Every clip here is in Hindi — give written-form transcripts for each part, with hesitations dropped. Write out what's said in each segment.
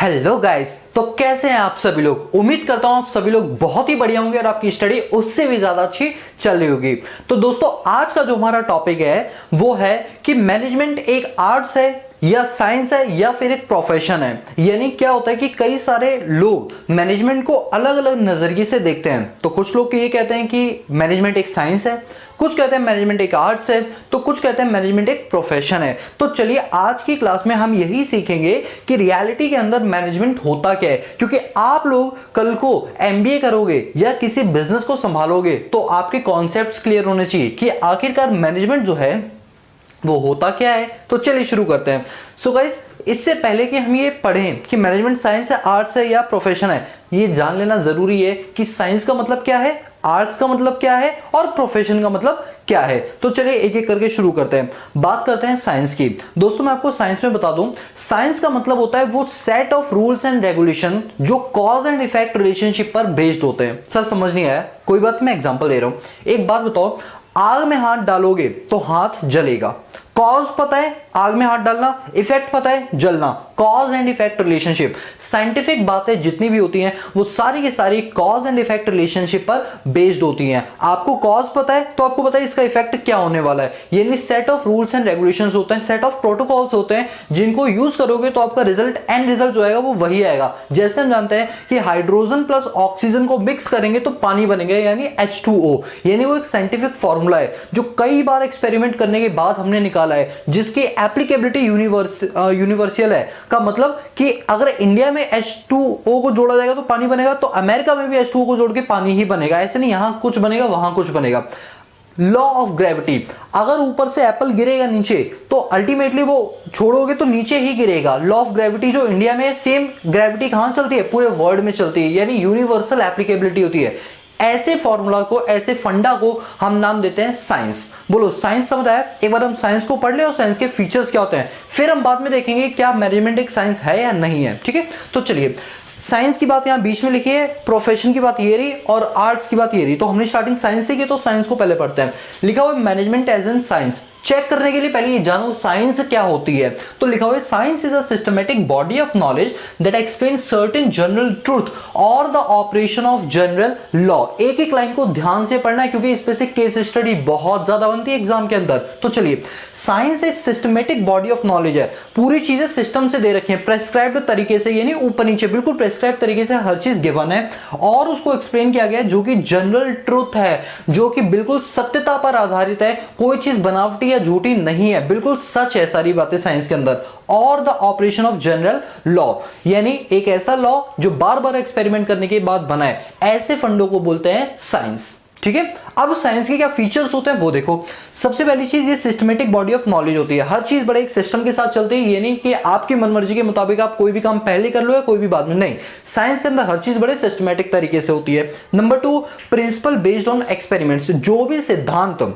हेलो गाइस, तो कैसे हैं आप सभी लोग। उम्मीद करता हूं आप सभी लोग बहुत ही बढ़िया होंगे और आपकी स्टडी उससे भी ज्यादा अच्छी चल रही होगी। तो दोस्तों, आज का जो हमारा टॉपिक है वो है कि मैनेजमेंट एक आर्ट्स है या साइंस है या फिर एक प्रोफेशन है। यानी क्या होता है कि कई सारे लोग मैनेजमेंट को अलग अलग नजरिए से देखते हैं। तो कुछ लोग ये कहते हैं कि मैनेजमेंट एक साइंस है, कुछ कहते हैं मैनेजमेंट एक आर्ट्स है, तो कुछ कहते हैं मैनेजमेंट एक प्रोफेशन है। तो चलिए आज की क्लास में हम यही सीखेंगे कि रियलिटी के अंदर मैनेजमेंट होता क्या है। क्योंकि आप लोग कल को एमबीए करोगे या किसी बिजनेस को संभालोगे तो आपके कॉन्सेप्ट्स क्लियर होने चाहिए कि आखिरकार मैनेजमेंट जो है वो होता क्या है। तो चलिए शुरू करते हैं। सो गाइस, इससे पहले कि हम ये पढ़ें कि मैनेजमेंट साइंस है, आर्ट्स है या प्रोफेशन है, ये जान लेना जरूरी है कि साइंस का मतलब क्या है, आर्ट्स का मतलब क्या है और प्रोफेशन का मतलब क्या है। तो चलिए एक एक करके शुरू करते हैं। बात करते हैं साइंस की। दोस्तों, मैं आपको साइंस में बता दूं, साइंस का मतलब होता है वो set of rules and regulation जो कॉज एंड इफेक्ट रिलेशनशिप पर बेस्ड होते हैं। सर समझ नहीं आया, कोई बात, मैं एग्जांपल दे रहा हूं। एक बात बताओ, आग में हाथ डालोगे तो हाथ जलेगा। कॉज पता है आग में हाथ डालना, इफेक्ट पता है जलना। Cause and effect relationship, scientific बातें जितनी भी होती हैं वो सारी की सारी कॉज एंड इफेक्ट रिलेशनशिप पर बेस्ड होती हैं। आपको कॉज पता है तो आपको पता है इसका इफेक्ट क्या होने वाला है। यानी set of rules and regulations होते हैं, सेट ऑफ प्रोटोकॉल्स होते हैं जिनको यूज करोगे तो आपका रिजल्ट एंड रिजल्ट जो आएगा वो वही आएगा। जैसे हम जानते हैं कि हाइड्रोजन प्लस ऑक्सीजन को मिक्स करेंगे तो पानी बनेगा, यानी H2O। यानी वो एक साइंटिफिक फॉर्मूला है जो कई बार एक्सपेरिमेंट करने के बाद हमने निकाला है, जिसकी एप्लीकेबिलिटी यूनिवर्सल है। का मतलब कि अगर इंडिया में H2O को जोड़ा जाएगा तो पानी बनेगा, तो अमेरिका में भी H2O को जोड़ के पानी ही बनेगा। ऐसे नहीं यहां कुछ बनेगा वहां कुछ बनेगा। लॉ ऑफ ग्रेविटी, अगर ऊपर से एप्पल गिरेगा नीचे तो अल्टीमेटली वो छोड़ोगे तो नीचे ही गिरेगा। लॉ ऑफ ग्रेविटी जो इंडिया में, सेम ग्रेविटी कहां चलती है, पूरे वर्ल्ड में चलती है, यानी यूनिवर्सल एप्लीकेबिलिटी होती है। ऐसे फॉर्मूला को, ऐसे फंडा को हम नाम देते हैं साइंस। बोलो साइंस समझ आया। एक बार हम साइंस को पढ़ ले और साइंस के फीचर्स क्या होते हैं, फिर हम बाद में देखेंगे क्या मैनेजमेंट एक साइंस है या नहीं है। ठीक है, तो चलिए साइंस की बात यहां बीच में लिखी है, प्रोफेशन की बात ये रही और आर्ट्स की बात ये रही। तो हमने स्टार्टिंग साइंस से की, तो साइंस को पहले पढ़ते हैं। लिखा हुआ management as an science. Check करने के लिए पहले ये जानो साइंस क्या होती है। तो लिखा हुआ है science is a systematic body of knowledge that explain certain general truth और the operation of general law. एक एक लाइन को ध्यान से पढ़ना है क्योंकि इस पे से केस स्टडी बहुत ज्यादा बनती है एग्जाम के अंदर। तो चलिए, साइंस एक सिस्टमैटिक बॉडी ऑफ नॉलेज है, पूरी चीजें सिस्टम से दे रखी है, प्रेस्क्राइब्ड तरीके से, यानी ऊपर नीचे बिल्कुल प्रेस्क्राइब तरीके से हर चीज गिवन है और उसको एक्सप्लेन किया गया है, जो कि जनरल ट्रूथ है, जो कि बिल्कुल सत्यता पर आधारित है, कोई चीज बनावटी या झूठी नहीं है, बिल्कुल सच है सारी बातें साइंस के अंदर। और the operation of general law, यानी एक ऐसा लॉ जो बार बार एक्सपेरिमेंट करने के बाद बना है, ऐसे फंडों को बोलते हैं साइंस। ठीक है, अब साइंस के क्या फीचर्स होते हैं वो देखो। सबसे पहली चीज, ये सिस्टमैटिक बॉडी ऑफ नॉलेज होती है, हर चीज बड़े एक सिस्टम के साथ चलती है, ये नहीं कि आपकी मनमर्जी के मुताबिक आप कोई भी काम पहले कर लो या कोई भी बाद में, नहीं। साइंस के अंदर हर चीज बड़े सिस्टमैटिक तरीके से होती है। Number 2, principle based on experiments. जो भी सिद्धांत,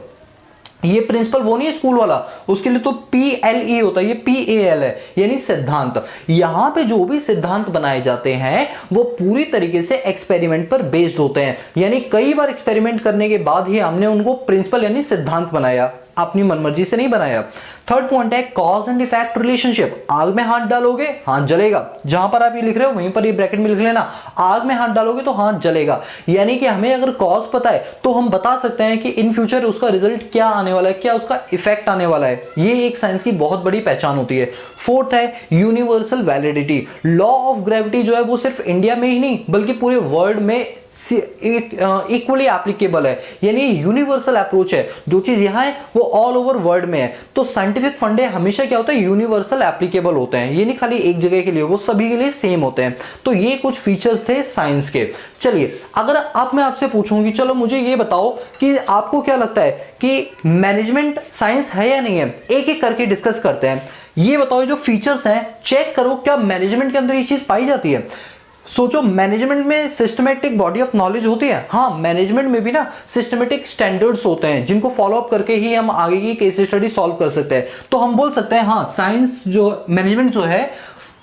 ये प्रिंसिपल वो नहीं है स्कूल वाला, उसके लिए तो PLE होता है, ये PAL है, यानी सिद्धांत। यहां पे जो भी सिद्धांत बनाए जाते हैं वो पूरी तरीके से एक्सपेरिमेंट पर बेस्ड होते हैं, यानी कई बार एक्सपेरिमेंट करने के बाद ही हमने उनको प्रिंसिपल यानी सिद्धांत बनाया, अपनी मनमर्जी से नहीं बनाया। थर्ड पॉइंट है कॉज एंड इफेक्ट रिलेशनशिप। आग में हाथ डालोगे हाथ जलेगा, जहां पर आप ये लिख रहे हो वहीं पर ये ब्रैकेट में लिख लेना, आग में हाथ डालोगे तो हाथ जलेगा। यानी कि हमें अगर कॉज पता है तो हम बता सकते हैं कि इन फ्यूचर उसका रिजल्ट क्या आने वाला है, क्या उसका इफेक्ट आने वाला है। ये एक साइंस की बहुत बड़ी पहचान होती है। फोर्थ है universal validity. Law of gravity जो है वो सिर्फ इंडिया में ही नहीं बल्कि पूरे वर्ल्ड में इक्वली एप्लीकेबल है, यानी यूनिवर्सल अप्रोच है, जो चीज यहां है वो ऑल ओवर वर्ल्ड में है। तो साइंटिफिक फंडे हमेशा क्या होता है, यूनिवर्सल एप्लीकेबल होते हैं, ये नहीं खाली एक जगह के लिए, वो सभी के लिए सेम होते हैं। तो ये कुछ फीचर्स थे साइंस के। चलिए, अगर अब मैं आपसे पूछूंगी, चलो मुझे ये बताओ कि आपको क्या लगता है कि मैनेजमेंट साइंस है या नहीं है, एक एक करके डिस्कस करते हैं। ये बताओ जो फीचर्स हैं, चेक करो क्या मैनेजमेंट के अंदर ये चीज पाई जाती है। सोचो, मैनेजमेंट में सिस्टमैटिक बॉडी ऑफ नॉलेज होती है, हाँ मैनेजमेंट में भी ना सिस्टमैटिक स्टैंडर्ड्स होते हैं जिनको फॉलो अप करके ही हम आगे की केस स्टडी सॉल्व कर सकते हैं। तो हम बोल सकते हैं हाँ, साइंस जो मैनेजमेंट जो है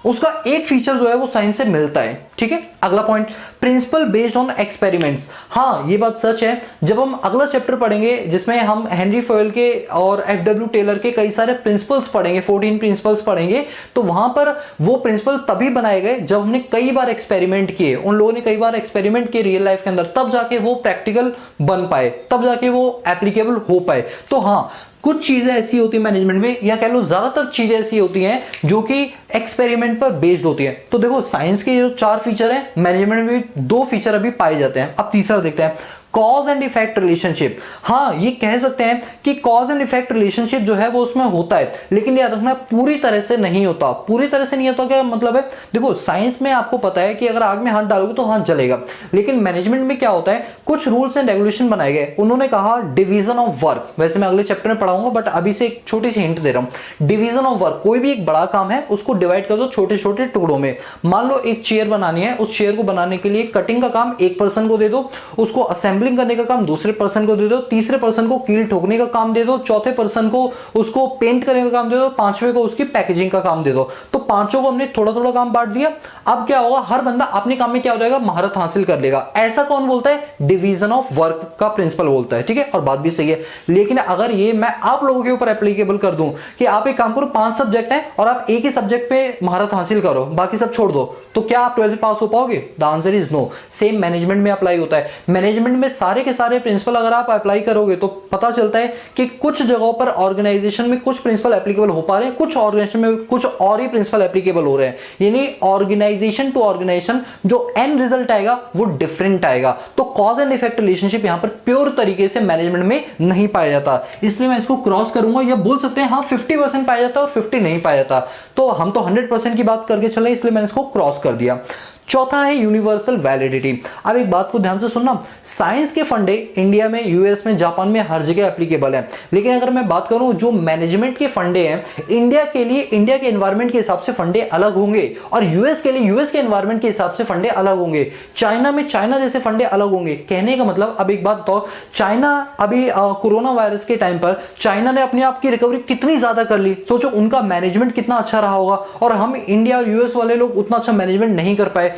उसका एक फीचर जो है वो साइंस से मिलता है। ठीक है, अगला point, principle based on experiments. हाँ, ये बात सच है। जब हम अगला चैप्टर पढ़ेंगे जिसमें हम हेनरी फॉयल के और एफ.डब्ल्यू. टेलर के कई सारे प्रिंसिपल्स पढ़ेंगे, 14 प्रिंसिपल्स पढ़ेंगे, तो वहां पर वो प्रिंसिपल तभी बनाए गए जब हमने कई बार एक्सपेरिमेंट किए, उन लोगों ने कई बार एक्सपेरिमेंट किए रियल लाइफ के अंदर, तब जाके वो प्रैक्टिकल बन पाए, तब जाके वो एप्लीकेबल हो पाए। तो हाँ, कुछ चीजें ऐसी होती है मैनेजमेंट में, या कह लो ज्यादातर चीजें ऐसी होती हैं जो कि एक्सपेरिमेंट पर बेस्ड होती है। तो देखो, साइंस के जो 4 फीचर हैं, मैनेजमेंट में भी 2 फीचर अभी पाए जाते हैं। अब तीसरा देखते हैं, कॉज एंड इफेक्ट रिलेशनशिप। हाँ, ये कह सकते हैं कि कॉज एंड इफेक्ट रिलेशनशिप जो है वो उसमें होता है, लेकिन याद रखना पूरी तरह से नहीं होता। पूरी तरह से नहीं होता क्या मतलब है? देखो, साइंस में आपको पता है कि अगर आग में हाथ डालोगे तो हाथ जलेगा, लेकिन मैनेजमेंट में क्या होता है, कुछ रूल्स एंड रेगुलेशन बनाए गए। उन्होंने कहा डिवीजन ऑफ वर्क, वैसे मैं अगले चैप्टर में पढ़ाऊंगा, बट अभी से एक छोटी सी हिंट दे रहा हूं। डिवीजन ऑफ वर्क, कोई भी एक बड़ा काम है उसको डिवाइड कर दो छोटे छोटे टुकड़ों में। मान लो एक चेयर बनानी है, उस चेयर को बनाने के लिए कटिंग का काम एक पर्सन को दे दो, उसको असेंबलिंग करने का काम दूसरे पर्सन को दे दो, तीसरे पर्सन को कील ठोकने का काम दे दो, चौथे पर्सन को उसको पेंट करने का काम दे दो, पांचवें को उसकी पैकेजिंग का काम दे दो। तो पांचों को हमने थोड़ा थोड़ा काम बांट दिया। अब क्या होगा, हर बंदा अपने काम में क्या हो जाएगा, महारत हासिल कर लेगा। ऐसा कौन बोलता है? डिवीजन ऑफ वर्क का प्रिंसिपल बोलता है। ठीक है, और बात भी सही है। लेकिन अगर ये मैं आप लोगों के ऊपर एप्लीकेबल कर दूं कि आप एक काम करो, 5 सब्जेक्ट हैं और आप एक ही सब्जेक्ट पे महारत हासिल करो, बाकी सब छोड़ दो, तो क्या आप 12th पास हो पाओगे? The answer is no. Same management में अप्लाई होता है। मैनेजमेंट में सारे के सारे प्रिंसिपल अगर आप अप्लाई करोगे तो पता चलता है कि कुछ जगहों पर ऑर्गेनाइजेशन में कुछ प्रिंसिपल एप्लीकेबल हो पा रहे हैं, कुछ ऑर्गेनाइजेशन में कुछ और ही प्रिंसिपल एप्लीकेबल हो रहे हैं। यानी ऑर्गेनाइजेशन टू ऑर्गेनाइजेशन जो एंड रिजल्ट आएगा वो डिफरेंट आएगा। तो कॉज एंड इफेक्ट रिलेशनशिप यहां पर प्योर तरीके से मैनेजमेंट में नहीं पाया जाता, इसलिए मैं इसको क्रॉस करूंगा। या बोल सकते हैं हाँ 50% पाया जाता है और 50 नहीं पाया जाता। तो हम तो 100% की बात करके चले, इसलिए मैंने इसको क्रॉस कर दिया। चौथा है यूनिवर्सल वैलिडिटी। अब एक बात को ध्यान से सुनना, साइंस के फंडे इंडिया में, यूएस में, जापान में हर जगह एप्लीकेबल है। लेकिन अगर मैं बात करूं जो मैनेजमेंट के फंडे हैं इंडिया के लिए, इंडिया के एनवायरनमेंट के हिसाब से फंडे अलग होंगे, और यूएस के लिए यूएस के एनवायरनमेंट के हिसाब से फंडे अलग होंगे। चाइना में चाइना जैसे फंडे अलग होंगे। कहने का मतलब, अब एक बात तो, चाइना अभी कोरोना वायरस के टाइम पर चाइना ने अपने आप की रिकवरी कितनी ज्यादा कर ली। सोचो उनका मैनेजमेंट कितना अच्छा रहा होगा, और हम इंडिया और यूएस वाले लोग उतना अच्छा मैनेजमेंट नहीं कर पाए।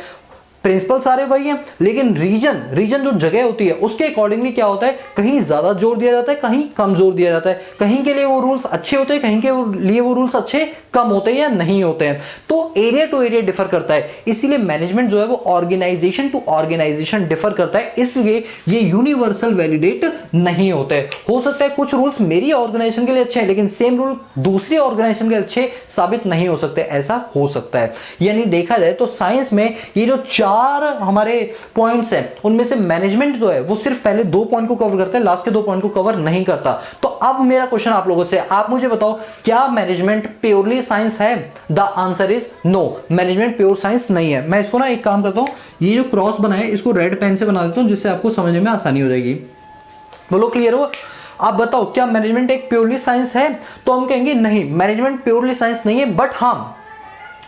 प्रिंसिपल सारे वही हैं, लेकिन रीजन जो जगह होती है उसके अकॉर्डिंगली क्या होता है, कहीं ज्यादा जोर दिया जाता है, कहीं कम जोर दिया जाता है। कहीं के लिए वो रूल्स अच्छे होते हैं, कहीं के लिए वो रूल्स अच्छे कम होते हैं या नहीं होते हैं। तो एरिया टू एरिया डिफर करता है, इसीलिए मैनेजमेंट जो है वो ऑर्गेनाइजेशन टू ऑर्गेनाइजेशन डिफर करता है, इसलिए ये यूनिवर्सल वैलिडेट नहीं होते। हो सकता है कुछ रूल्स मेरी ऑर्गेनाइजेशन के लिए अच्छे हैं, लेकिन सेम रूल दूसरी ऑर्गेनाइजेशन के अच्छे साबित नहीं हो सकते, ऐसा हो सकता है। यानी देखा जाए तो साइंस में ये जो 4 हमारे पॉइंट्स हैं, उनमें से मैनेजमेंट जो है वो सिर्फ पहले 2 पॉइंट को कवर करता है, लास्ट के 2 पॉइंट को कवर नहीं करता। तो अब मेरा क्वेश्चन आप लोगों से, आप मुझे बताओ, क्या मैनेजमेंट प्योरली साइंस है? The answer is no, management pure science नहीं है। मैं इसको ना एक काम करता हूं, ये जो क्रॉस बना है इसको रेड पेन से बना देता हूं, जिससे आपको समझने में आसानी हो जाएगी। बोलो क्लियर हो? आप बताओ क्या मैनेजमेंट एक प्योरली साइंस है? तो हम कहेंगे नहीं, मैनेजमेंट प्योरली साइंस नहीं है, बट हां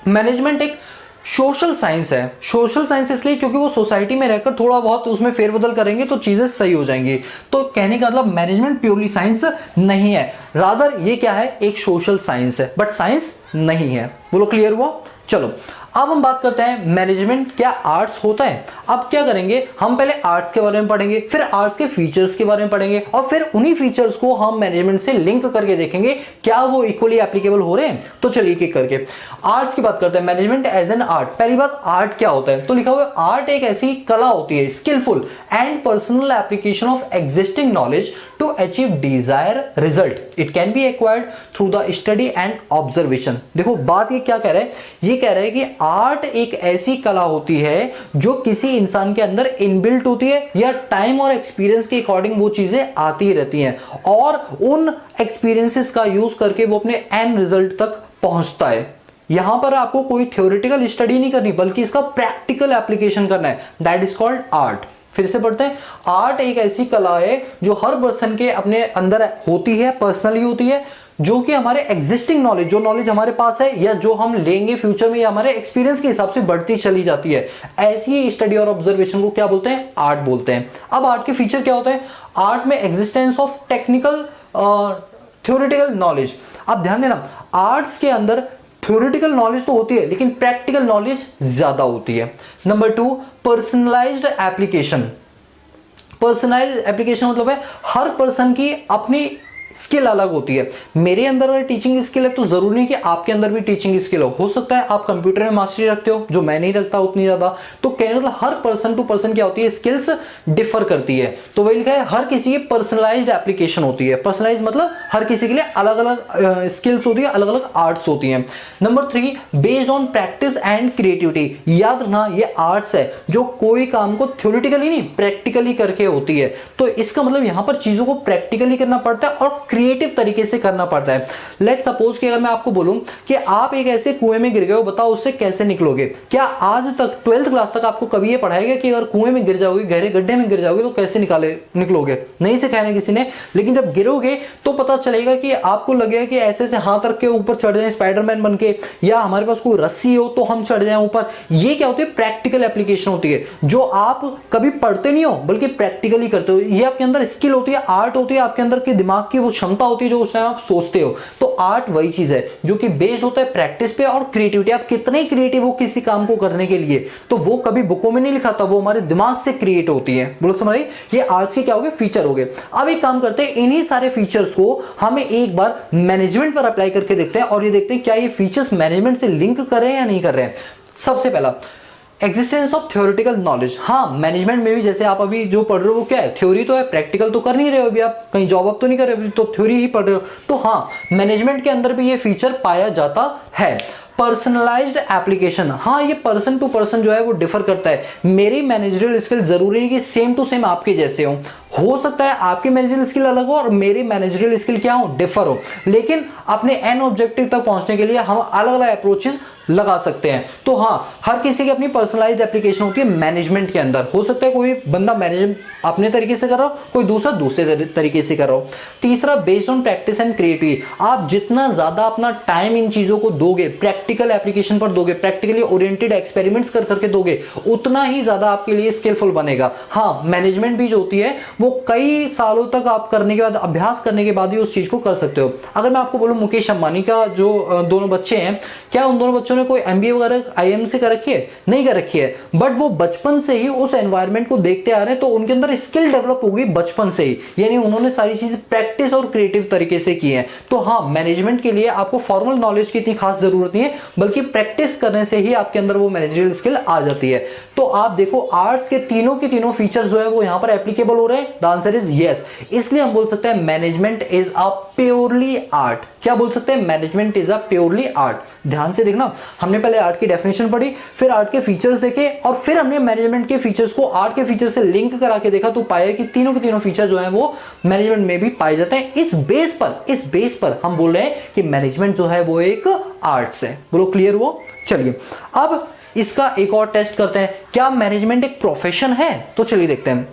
मैनेजमेंट एक सोशल साइंस है। सोशल साइंस इसलिए क्योंकि वो सोसाइटी में रहकर थोड़ा बहुत उसमें फेरबदल करेंगे तो चीजें सही हो जाएंगी। तो कहने का मतलब मैनेजमेंट प्योरली साइंस नहीं है, रादर ये क्या है, एक सोशल साइंस है, बट साइंस नहीं है। बोलो क्लियर हुआ? चलो अब हम बात करते हैं मैनेजमेंट क्या आर्ट्स होता है। अब क्या करेंगे, हम पहले आर्ट्स के बारे में पढ़ेंगे, फिर आर्ट्स के फीचर्स के बारे में पढ़ेंगे, और फिर उन्हीं फीचर्स को हम मैनेजमेंट से लिंक करके देखेंगे क्या वो इक्वली एप्लीकेबल हो रहे हैं। तो चलिए एक एक करके आर्ट्स की बात करते हैं। Management as an art. पहली बात, आर्ट क्या होता है? तो लिखा हुआ है आर्ट एक ऐसी कला होती है, skillful and personal application of existing knowledge to achieve desire result. It can be acquired through the study and observation. देखो बात ये क्या कह रहा है, ये कह रहा है कि आर्ट एक ऐसी कला होती है जो किसी इंसान के अंदर इनबिल्ट होती है, या टाइम और एक्सपीरियंस के अकॉर्डिंग वो चीजें आती रहती हैं, और उन एक्सपीरियंसेस का यूज करके वो अपने एंड रिजल्ट तक पहुंचता है। यहां पर आपको कोई थ्योरेटिकल स्टडी नहीं करनी, बल्कि इसका प्रैक्टिकल एप्लीकेशन करना है। That is called art. फिर से पढ़ते हैं, आर्ट एक ऐसी कला है जो हर पर्सन के अपने अंदर होती है, पर्सनली होती है, जो कि हमारे एग्जिस्टिंग नॉलेज, जो नॉलेज हमारे पास है या जो हम लेंगे फ्यूचर में, या हमारे एक्सपीरियंस के हिसाब से बढ़ती चली जाती है। ऐसी स्टडी और ऑब्जर्वेशन को क्या बोलते हैं? आर्ट बोलते हैं। अब आर्ट के फीचर क्या होते हैं? आर्ट में existence of technical theoretical knowledge. अब ध्यान देना, आर्ट्स के अंदर थ्योरेटिकल नॉलेज तो होती है लेकिन प्रैक्टिकल नॉलेज ज्यादा होती है। Number 2, personalised application. Personalised application मतलब है हर पर्सन की अपनी स्किल अलग होती है। मेरे अंदर अगर टीचिंग स्किल है तो जरूरी नहीं कि आपके अंदर भी टीचिंग स्किल हो सकता है आप कंप्यूटर में मास्टरी रखते हो जो मैं नहीं रखता उतनी ज्यादा। तो कहने मतलब हर पर्सन टू पर्सन क्या होती है, स्किल्स डिफर करती है। तो वही लिखा है हर किसी की पर्सनलाइज्ड एप्लीकेशन होती है। पर्सनलाइज मतलब हर किसी के लिए अलग अलग स्किल्स होती है, अलग अलग आर्ट्स होती हैं। Number 3, based on practice and creativity. याद रखना ये आर्ट्स है जो कोई काम को थ्योरेटिकली नहीं प्रैक्टिकली करके होती है। तो इसका मतलब यहां पर चीजों को प्रैक्टिकली करना पड़ता है और क्रिएटिव तरीके से करना पड़ता है। लेट सपोज कि अगर मैं आपको बोलूं कि आप एक ऐसे कुएं में गिर गए हो, बताओ उससे कैसे निकलोगे। क्या आज तक 12th क्लास तक आपको कभी ये पढ़ाया गया कि अगर कुएं में गिर जाओगे, गहरे गड्ढे में गिर जाओगे तो कैसे निकलोगे? नहीं सिखाया ना किसी ने। लेकिन जब गिरोगे तो पता चलेगा कि आपको लगेगा कि ऐसे से हाथ रख के ऊपर चढ़ जाए स्पाइडरमैन बन के, या हमारे पास कोई रस्सी हो तो हम चढ़ जाए ऊपर। ये क्या होती है, प्रैक्टिकल एप्लीकेशन होती है जो आप कभी पढ़ते नहीं हो बल्कि प्रैक्टिकली करते हो। ये आपके अंदर स्किल होती है, आर्ट होती है, आपके अंदर के दिमाग की वो क्षमता होती है जो उस टाइम आप सोचते हो। तो आर्ट वही चीज है जो कि बेस्ड होता है प्रैक्टिस पे और क्रिएटिविटी। आप कितने क्रिएटिव हो किसी काम को करने के लिए, तो वो कभी बुकों में नहीं लिखा था, वो हमारे दिमाग से क्रिएट होती है। बोलो समझ आई? ये आर्ट्स के क्या हो गए, फीचर हो गए। अब एक काम करते हैं, इन्हीं सारे फीचर्स को हमें एक बार मैनेजमेंट पर अप्लाई करके देखते हैं और ये देखते हैं क्या ये फीचर्स मैनेजमेंट से लिंक कर रहे हैं या नहीं कर रहे हैं। सबसे पहला, एग्जिस्टेंस ऑफ थ्योरेटिकल नॉलेज। हाँ, मैनेजमेंट में भी जैसे आप अभी जो पढ़ रहे हो वो क्या है, थ्योरी तो है, प्रैक्टिकल तो कर नहीं रहे हो अभी, आप कहीं जॉब अप तो नहीं कर रहे हो, तो थ्योरी ही पढ़ रहे हो। तो हाँ, मैनेजमेंट के अंदर भी ये फीचर पाया जाता है। पर्सनलाइज्ड एप्लीकेशन, हाँ ये पर्सन टू पर्सन जो है वो डिफर करता है। मेरी मैनेजरियल स्किल जरूरी नहीं कि सेम टू सेम आपके जैसे हो सकता है आपकी मैनेजरियल स्किल अलग हो और मेरी मैनेजरियल स्किल क्या हो, डिफर हो, लेकिन अपने एंड ऑब्जेक्टिव तक पहुंचने के लिए हम अलग अलग अप्रोचेस लगा सकते हैं। तो हाँ, हर किसी की अपनी पर्सनलाइज्ड एप्लीकेशन होती है मैनेजमेंट के अंदर। हो सकता है कोई बंदा मैनेज अपने तरीके से कर रहा हो, कोई दूसरे तरीके से कर रहा हो। तीसरा, based on practice and creativity. आप जितना ज्यादा अपना टाइम इन चीजों को दोगे, प्रैक्टिकल एप्लीकेशन पर दोगे, प्रैक्टिकली ओरिएंटेड एक्सपेरिमेंट्स कर करके दोगे, उतना ही ज्यादा आपके लिए स्किलफुल बनेगा। हाँ, मैनेजमेंट भी जो होती है वो कई सालों तक आप करने के बाद, अभ्यास करने के बाद ही उस चीज को कर सकते हो। अगर मैं आपको बोलूं मुकेश अंबानी का जो दोनों बच्चे हैं, क्या उन दोनों बच्चों ने कोई एमबीए वगैरह आईएम से कर रखी है? नहीं कर रखी है, बट वो बचपन से ही उस एनवायरनमेंट को देखते आ रहे हैं, तो उनके अंदर स्किल डेवलप होगी बचपन से ही, यानी उन्होंने सारी चीजें प्रैक्टिस और क्रिएटिव तरीके से की है। तो हाँ, मैनेजमेंट के लिए आपको फॉर्मल नॉलेज की इतनी खास जरूरत नहीं है, बल्कि प्रैक्टिस करने से ही आपके अंदर वो मैनेजरियल स्किल आ जाती है। तो आप देखो, आर्ट्स के तीनों फीचर्स जो है वो यहां पर एप्लीकेबल हो रहे हैं। The answer is yes. इसलिए हम बोल सकते हैं management is a purely art. क्या बोल सकते हैं? Management is a purely art. ध्यान से देखना, हमने पहले आर्ट की डेफिनेशन पढ़ी, फिर आर्ट के फीचर्स देखे, और फिर हमने मैनेजमेंट के फीचर्स को आर्ट के फीचर से लिंक करा के देखा, तो पाया कि तीनों के तीनों फीचर जो है वो मैनेजमेंट में भी पाए जाते हैं। इस बेस पर हम बोल रहे हैं कि मैनेजमेंट जो है वो एक आर्ट्स है। बोलो क्लियर हुआ? चलिए अब इसका एक और टेस्ट करते हैं, क्या मैनेजमेंट एक प्रोफेशन है? तो चलिए देखते हैं।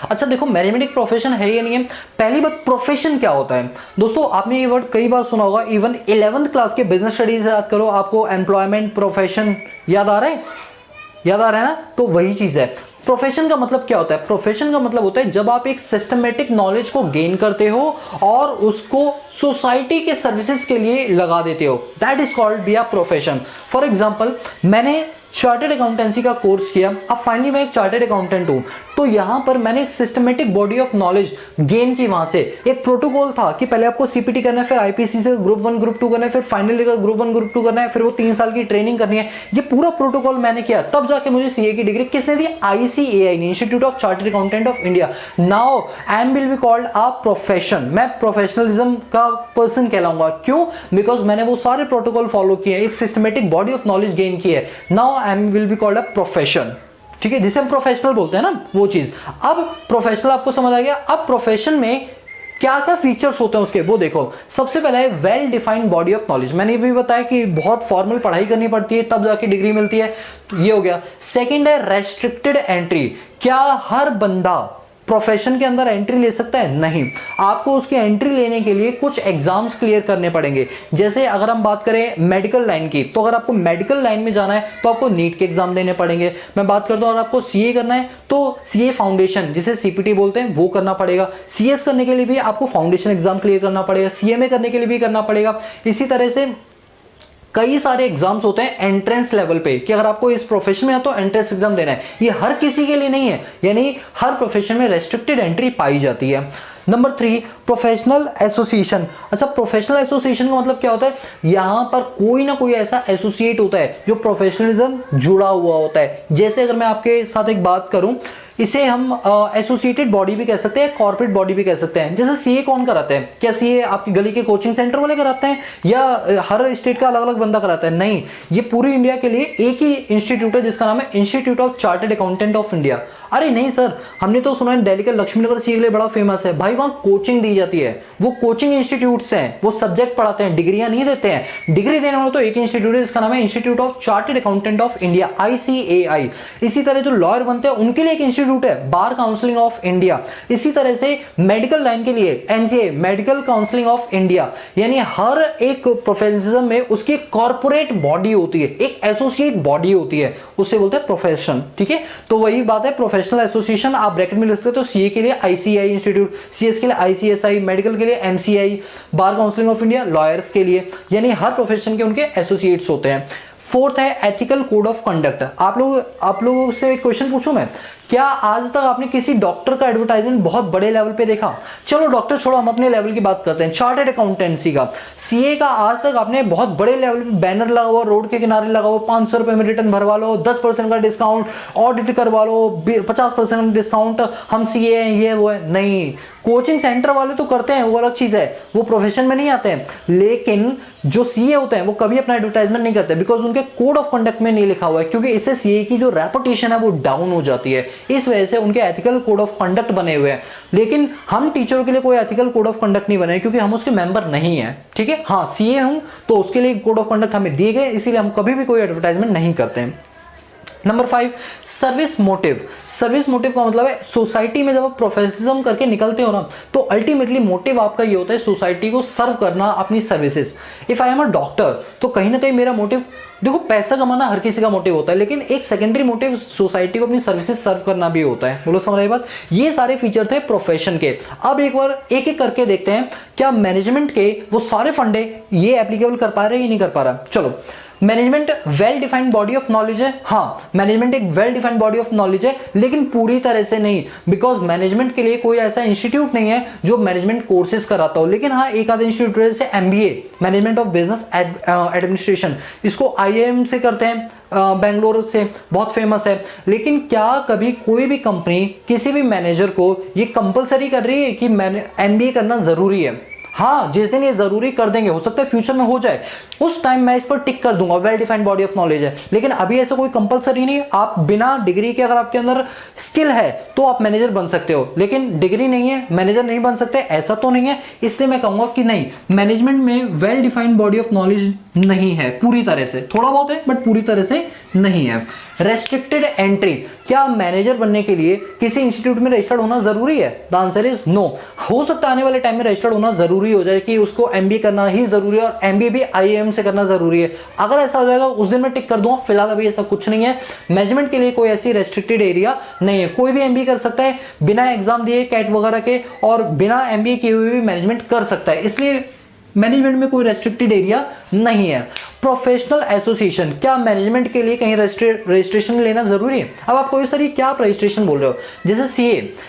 अच्छा देखो, मैनेजमेंट एक प्रोफेशन है या नहीं है। पहली बात, प्रोफेशन क्या होता है? दोस्तों आपने ये वर्ड कई बार सुना होगा, इवन 11th क्लास के बिजनेस स्टडीज याद करो, आपको एम्प्लॉयमेंट, प्रोफेशन याद आ रहा है ना? तो वही चीज है। प्रोफेशन का मतलब क्या होता है? प्रोफेशन का मतलब होता है जब आप एक सिस्टमेटिक नॉलेज को गेन करते हो और उसको सोसाइटी के सर्विसेज के लिए लगा देते हो, that is called be a profession. For example, मैंने चार्टर्ड अकाउंटेंसी का कोर्स किया, अब फाइनली मैं एक चार्टर्ड अकाउंटेंट हूं, तो यहां पर मैंने एक systematic body of knowledge gain की। वहां से एक प्रोटोकॉल था कि पहले आपको सीपीटी करना है, फिर आईपीसी से ग्रुप 1 ग्रुप 2 करना है, फिर फाइनली ग्रुप 1 ग्रुप 2 करना है, फिर वो 3 साल की ट्रेनिंग करनी है। ये पूरा प्रोटोकॉल मैंने किया, तब जाके मुझे सीए की डिग्री किसने दी? ICAI, institute of chartered accountant of India. Now I am will be called a profession. मैं प्रोफेशनलिज्म का पर्सन कहलाऊंगा। क्यों? बिकॉज मैंने वो सारे प्रोटोकॉल फॉलो किए, एक systematic body of knowledge gain की है। Now I am will be called a profession. ठीक है, जिसे हम प्रोफेशनल बोलते हैं ना, वो चीज। अब प्रोफेशनल आपको समझ आ गया। अब प्रोफेशन में क्या क्या फीचर्स होते हैं उसके, वो देखो। सबसे पहला है well defined body of knowledge. मैंने भी बताया कि बहुत फॉर्मल पढ़ाई करनी पड़ती है तब जाके डिग्री मिलती है, तो ये हो गया। सेकंड है रेस्ट्रिक्टेड एंट्री। क्या हर बंदा प्रोफेशन के अंदर एंट्री ले सकता है? नहीं, आपको उसकी एंट्री लेने के लिए कुछ एग्जाम्स क्लियर करने पड़ेंगे। जैसे अगर हम बात करें मेडिकल लाइन की, तो अगर आपको मेडिकल लाइन में जाना है तो आपको नीट के एग्जाम देने पड़ेंगे। मैं बात करता हूं अगर आपको सीए करना है तो सीए फाउंडेशन, जिसे सीपीटी बोलते हैं, वो करना पड़ेगा। सीएस करने के लिए भी आपको फाउंडेशन एग्जाम क्लियर करना पड़ेगा, सीएमए करने के लिए भी करना पड़ेगा। इसी तरह से कई सारे एग्जाम्स होते हैं एंट्रेंस लेवल पे कि अगर आपको इस प्रोफेशन में है तो एंट्रेंस एग्जाम देना है, ये हर किसी के लिए नहीं है, यानी हर प्रोफेशन में रेस्ट्रिक्टेड एंट्री पाई जाती है। Number 3, professional association. अच्छा, प्रोफेशनल एसोसिएशन का मतलब क्या होता है? यहां पर कोई ना कोई ऐसा एसोसिएट होता है जो प्रोफेशनलिज्म जुड़ा हुआ होता है। जैसे अगर मैं आपके साथ एक बात करूं, इसे हम एसोसिएटेड बॉडी भी कह सकते हैं, कॉर्पोरेट बॉडी भी कह सकते हैं। जैसे सीए कौन कराते हैं? क्या सीए आपकी गली के कोचिंग सेंटर वाले कराते हैं या हर स्टेट का अलग अलग बंदा कराता है? नहीं, ये पूरी इंडिया के लिए एक ही इंस्टीट्यूट है जिसका नाम है institute of chartered accountant of India. अरे नहीं सर, हमने तो सुना है दिल्ली के लक्ष्मीनगर सीए के लिए बड़ा फेमस है। भाई वहां कोचिंग दी जाती है, वो कोचिंग इंस्टीट्यूट्स हैं, वो सब्जेक्ट पढ़ाते हैं, डिग्रियां नहीं देते हैं। डिग्री देने वाला तो एक इंस्टीट्यूट है जिसका नाम है institute of chartered accountant of India, ICAI। इसी तरह जो लॉयर बनते हैं उनके लिए एक इंस्टीट्यूट है बार काउंसिलिंग ऑफ इंडिया। इसी तरह से मेडिकल लाइन के लिए MCA, medical counselling of India. यानी हर एक प्रोफेशनलिज्म में उसकी कॉर्पोरेट बॉडी होती है, एक एसोसिएट बॉडी होती है, उसे बोलते हैं प्रोफेशन। ठीक है, तो वही बात है, प्रोफेशनल एसोसिएशन आप ब्रैकेट में लिख सकते हो। तो सीए के लिए ICAI इंस्टीट्यूट, CS के लिए ICSI, मेडिकल के लिए MCI, bar counselling of India, lawyers के लिए, यानी हर प्रोफेशन के उनके एसोसिएट्स होते हैं। 4th है एथिकल कोड ऑफ कंडक्ट। आप लोगों से एक क्वेश्चन पूछूं मैं, क्या आज तक आपने किसी डॉक्टर का एडवर्टाइजमेंट बहुत बड़े लेवल पे देखा? चलो डॉक्टर छोड़ो, हम अपने लेवल की बात करते हैं, चार्टर्ड अकाउंटेंसी का। सीए का आज तक आपने बहुत बड़े लेवल पे बैनर लगा हुआ, रोड के किनारे लगा हुआ, 500 रुपए में रिटर्न भरवा लो, 10% का डिस्काउंट, ऑडिट करवा लो, 50% डिस्काउंट, हम सीए हैं, ये वो है? नहीं, कोचिंग सेंटर वाले तो करते हैं, वो अलग चीज है, वो प्रोफेशन में नहीं आते हैं। लेकिन जो सीए होते हैं वो कभी अपना एडवर्टाइजमेंट नहीं करते, बिकॉज उनके कोड ऑफ कंडक्ट में नहीं लिखा हुआ है, क्योंकि इससे सीए की जो रेपुटेशन है वो डाउन हो जाती है। इस वजह से उनके एथिकल कोड ऑफ कंडक्ट बने हुए हैं। लेकिन हम टीचरों के लिए कोई एथिकल कोड ऑफ कंडक्ट नहीं बने, क्योंकि हम उसके मेंबर नहीं है। ठीक है, हाँ सीए हूं तो उसके लिए कोड ऑफ कंडक्ट हमें दिए गए, इसीलिए हम कभी भी कोई एडवर्टाइजमेंट नहीं करते हैं। Number 5, service motive. Service motive का मतलब है सोसाइटी में जब आप प्रोफेशनलिज्म करके निकलते हो ना, तो अल्टीमेटली मोटिव आपका ये होता है सोसाइटी को सर्व करना, अपनी services. If I am a doctor तो कहीं ना कहीं मेरा मोटिव, देखो पैसा कमाना हर किसी का मोटिव होता है, लेकिन एक सेकेंडरी मोटिव सोसाइटी को अपनी सर्विसेज सर्व करना भी होता है। बोलो समझ रही बात? ये सारे फीचर थे प्रोफेशन के। अब एक बार एक एक करके देखते हैं, क्या मैनेजमेंट के वो सारे फंडे ये एप्लीकेबल कर पा रहे हैं या नहीं कर पा रहा। चलो, management well defined body of knowledge है। हाँ, मैनेजमेंट एक well defined body of knowledge है, लेकिन पूरी तरह से नहीं, बिकॉज मैनेजमेंट के लिए कोई ऐसा इंस्टीट्यूट नहीं है जो मैनेजमेंट कोर्सेज कराता हो। लेकिन हाँ, एक आधा इंस्टीट्यूट जैसे MBA, management of business administration, इसको IIM से करते हैं, बेंगलोर से बहुत फेमस है। लेकिन क्या कभी कोई भी कंपनी किसी भी मैनेजर को ये कंपलसरी कर रही है कि MBA करना जरूरी है? हाँ, जिस दिन ये जरूरी कर देंगे, हो सकता है फ्यूचर में हो जाए, उस टाइम मैं इस पर टिक कर दूंगा, well defined body of knowledge है। लेकिन अभी ऐसा कोई कंपलसरी नहीं। आप बिना डिग्री के अगर आपके अंदर स्किल है तो आप मैनेजर बन सकते हो, लेकिन डिग्री नहीं है मैनेजर नहीं बन सकते, ऐसा तो नहीं है। इसलिए मैं कहूंगा कि नहीं, मैनेजमेंट में well defined body of knowledge नहीं है पूरी तरह से, थोड़ा बहुत है बट पूरी तरह से नहीं है। रेस्ट्रिक्टेड एंट्री, क्या मैनेजर बनने के लिए किसी इंस्टीट्यूट में रजिस्टर्ड होना जरूरी है? The answer is no. हो सकता है आने वाले टाइम में रजिस्टर्ड होना जरूरी हो जाए, कि उसको MBA करना ही जरूरी है और MBA भी IIM से करना जरूरी है। अगर ऐसा हो जाएगा उस दिन मैं टिक कर दूंगा। फिलहाल अभी ऐसा कुछ नहीं है, मैनेजमेंट के लिए कोई ऐसी रेस्ट्रिक्टेड एरिया नहीं है। कोई भी MBA कर सकता है बिना एग्जाम दिए, कैट वगैरह के, और बिना MBA किए हुए भी मैनेजमेंट कर सकता है, इसलिए मैनेजमेंट में कोई रेस्ट्रिक्टेड एरिया नहीं है। प्रोफेशनल एसोसिएशन, क्या मैनेजमेंट के लिए कहीं रजिस्ट्रेशन लेना जरूरी है? अब आप कोई सर क्या आप रजिस्ट्रेशन बोल रहे हो? जैसे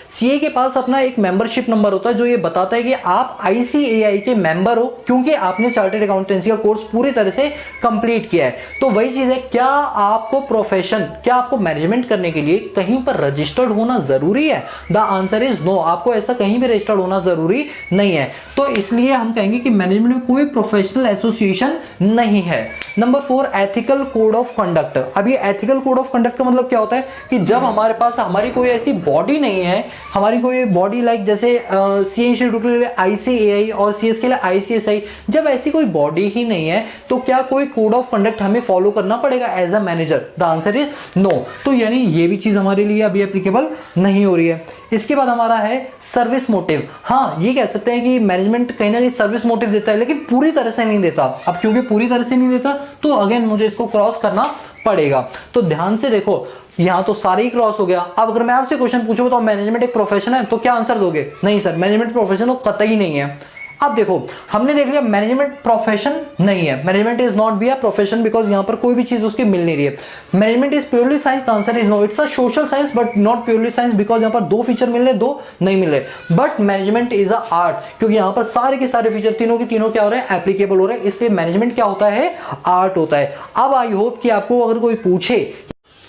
सीए के पास अपना एक मेंबरशिप नंबर होता है जो ये बताता है कि आप ICAI के मेंबर हो, क्योंकि आपने चार्टर्ड अकाउंटेंसी का कोर्स पूरी तरह से कंप्लीट किया है। तो वही चीज है, क्या आपको क्या आपको मैनेजमेंट करने के लिए कहीं पर रजिस्टर्ड होना जरूरी है? द आंसर इज नो, आपको ऐसा कहीं भी रजिस्टर्ड होना जरूरी नहीं है। तो इसलिए हम कहेंगे कि मैनेजमेंट में कोई प्रोफेशनल एसोसिएशन नहीं है। Number 4, ethical code of conduct. अब ये एथिकल कोड ऑफ कंडक्ट का मतलब क्या होता है कि जब हमारे पास हमारी कोई ऐसी बॉडी नहीं है, हमारी कोई बॉडी लाइक जैसे सीए इंस्टीट्यूट के लिए ICAI और CS के लिए ICSI, जब ऐसी कोई बॉडी ही नहीं है तो क्या कोई कोड ऑफ कंडक्ट हमें फॉलो करना पड़ेगा as a manager? The answer is no. तो यानी ये भी चीज हमारे लिए अभी एप्लीकेबल नहीं हो रही है। इसके बाद हमारा है सर्विस मोटिव। हाँ, ये कह सकते हैं कि मैनेजमेंट कहीं ना कहीं सर्विस मोटिव देता है, लेकिन पूरी तरह से नहीं देता। अब क्योंकि पूरी तरह से नहीं देता तो अगेन मुझे इसको क्रॉस करना पड़ेगा। तो ध्यान से देखो, यहां तो सारे ही क्रॉस हो गया। अब अगर मैं आपसे क्वेश्चन पूछूं तो मैनेजमेंट एक प्रोफेशन है, तो क्या आंसर दोगे? नहीं सर, मैनेजमेंट प्रोफेशन तो कतई नहीं है। अब देखो हमने देख लिया मैनेजमेंट प्रोफेशन नहीं है, management is not be a profession because यहां पर कोई भी चीज उसकी मिल नहीं रही है। Management is purely science, answer is no, it's a social science but not purely science because यहां पर दो फीचर मिल रहे, दो नहीं मिल रहे। But management is a art, क्योंकि यहां पर सारे के सारे फीचर तीनों के तीनों क्या हो रहे हैं, एप्लीकेबल हो रहे हैं, इसलिए मैनेजमेंट क्या होता है, आर्ट होता है। अब आई होप कि आपको अगर कोई पूछे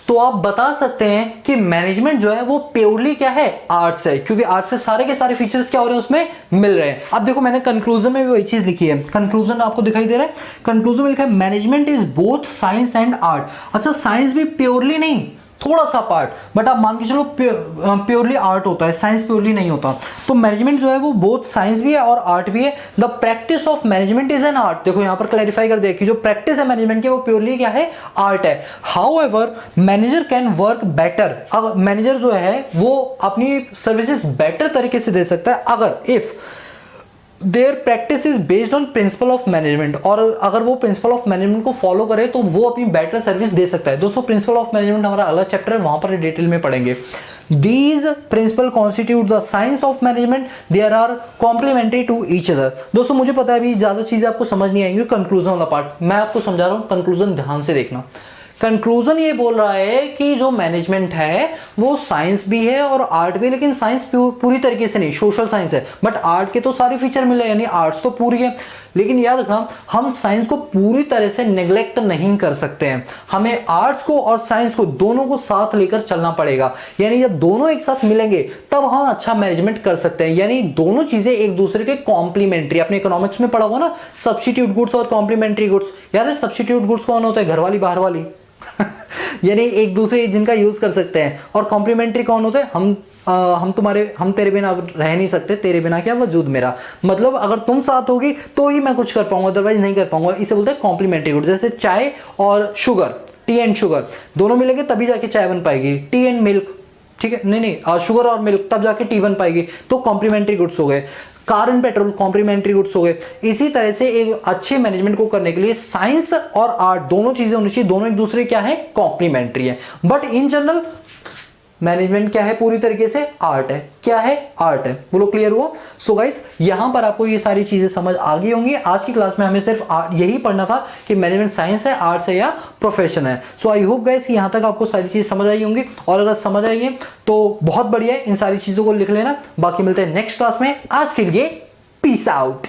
तो आप बता सकते हैं कि मैनेजमेंट जो है वो प्योरली क्या है, आर्ट्स है, क्योंकि आर्ट्स से सारे के सारे फीचर्स क्या हो रहे हैं, उसमें मिल रहे हैं। अब देखो मैंने कंक्लूजन में भी वही चीज लिखी है, कंक्लूजन आपको दिखाई दे रहा है, कंक्लूजन में लिखा है management is both science and art. अच्छा साइंस भी प्योरली नहीं, थोड़ा सा पार्ट, बट आप मान के चलो प्योरली आर्ट होता है, साइंस प्योरली नहीं होता। तो मैनेजमेंट जो है वो बोथ साइंस भी है और आर्ट भी है। The practice of management is an art, देखो यहां पर क्लैरिफाई कर दिया कि जो प्रैक्टिस है मैनेजमेंट की वो प्योरली क्या है, आर्ट है। However manager can work better, अगर मैनेजर जो है वो अपनी सर्विसेज बेटर तरीके से दे सकता है अगर if there practice is based on principle of management, और अगर वो प्रिंसिपल ऑफ मैनेजमेंट को फॉलो करे तो वो अपनी बेटर सर्विस दे सकता है। दोस्तों प्रिंसिपल ऑफ मैनेजमेंट हमारा अलग चैप्टर है, वहां पर डिटेल में पढ़ेंगे। These principles constitute the science of management. They are complementary to each other. दोस्तों मुझे पता है अभी ज्यादा चीजें आपको समझ नहीं आएंगी, कंक्लूजन वाला पार्ट मैं आपको समझा रहा हूं, कंक्लूजन ध्यान से देखना। कंक्लूजन ये बोल रहा है कि जो मैनेजमेंट है वो साइंस भी है और आर्ट भी है, लेकिन साइंस पूरी तरीके से नहीं, सोशल साइंस है, बट आर्ट के तो सारे फीचर मिले, यानी आर्ट्स तो पूरी है। लेकिन याद रखना हम साइंस को पूरी तरह से नेग्लेक्ट नहीं कर सकते हैं, हमें आर्ट्स को और साइंस को दोनों को साथ लेकर चलना पड़ेगा। यानी जब दोनों एक साथ मिलेंगे तब हम अच्छा मैनेजमेंट कर सकते हैं, यानी दोनों चीजें एक दूसरे के कॉम्प्लीमेंट्री। आपने इकोनॉमिक्स में पढ़ा होगा ना, सब्स्टिट्यूट गुड्स और कॉम्प्लीमेंट्री गुड्स, याद है सब्स्टिट्यूट गुड्स कौन होता है, घर वाली बाहर वाली यानी एक दूसरे जिनका यूज कर सकते हैं, और कॉम्प्लीमेंट्री कौन होते हैं, हम तेरे बिना रह नहीं सकते, तेरे बिना क्या वजूद मेरा, मतलब अगर तुम साथ होगी तो ही मैं कुछ कर पाऊंगा, अदरवाइज नहीं कर पाऊंगा। इसे बोलते हैं कॉम्प्लीमेंट्री गुड। जैसे चाय और शुगर, टी एंड शुगर दोनों मिलेंगे तभी जाके चाय बन पाएगी, टी एंड मिल्क, ठीक है, नहीं शुगर और मिल्क तब जाके टी बन पाएगी, तो कॉम्प्लीमेंट्री गुड्स हो गए। Car and petrol complementary goods हो गए। इसी तरह से एक अच्छे मैनेजमेंट को करने के लिए साइंस और आर्ट दोनों चीजें होनी चाहिए, दोनों एक दूसरे क्या है, कॉम्प्लीमेंट्री है। बट इन जनरल मैनेजमेंट क्या है, पूरी तरीके से आर्ट है। क्या है, आर्ट है। बोलो क्लियर हुआ। सो गाइस यहां पर आपको ये सारी चीजें समझ आ गई होंगी। आज की क्लास में हमें सिर्फ यही पढ़ना था कि मैनेजमेंट साइंस है, आर्ट्स है या प्रोफेशन है। सो आई होप गाइस यहां तक आपको सारी चीजें समझ आई होंगी, और अगर समझ आई है तो बहुत बढ़िया है, इन सारी चीजों को लिख लेना। बाकी मिलते हैं नेक्स्ट क्लास में, आज के लिए पीस आउट।